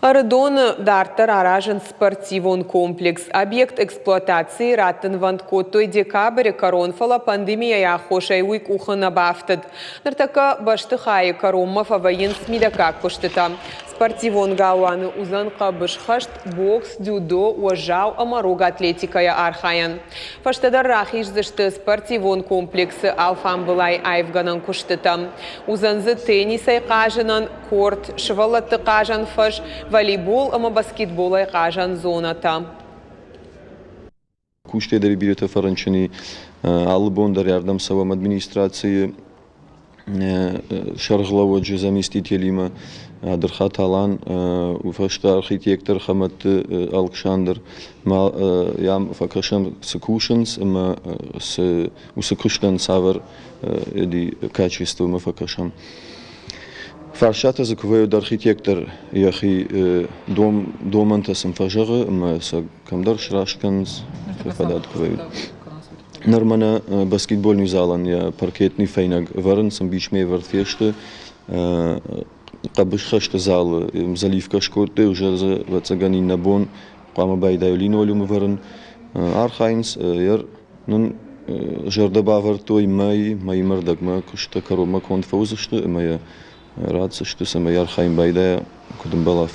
Ардон дартар аражен спортивон комплекс. Объект эксплуатации раттен ванткотой декабрь коронфала пандемия яхошай уик ухана бафтад. Нартака баштыхай коромма фаваин смидака куштыта. Спортивон гауаны узан кабышхашт бокс, дюдо, уажау, амаруга атлетикая архаян. Фаштадар рахиш зашты спортивон комплексы алфам былай айвганан куштыта. Узанзы теннисай кажанан корт, швалатты кажан фаш, волейбол, ama basketbola кажан зоната. Kuşteleri bir teferruatçını Albanlar yardım savam administrasiyası şarkılav ve zamestitelime adırxat alan ufakta arxitektor xamat Alexander yam fakasham sekutions ama usekushtan savar di качество мы fakasham. Фаршата заковывает архитектор, яхи дом антасом фажага, мы с камдар шрашканс фадат ковывает. Нормально баскетбольный залан, я паркетный фейнаг варен, сам бичмей вартфеште, кабышхаште зал, заливка шкоты, уже за вацагани набон, кама байдаю линолеум варен, архайнс, яр, нун жардоба вартой май мардагма, кушта карома конфаузаште, моя Рад, что самая Архайм Байдая, куда была в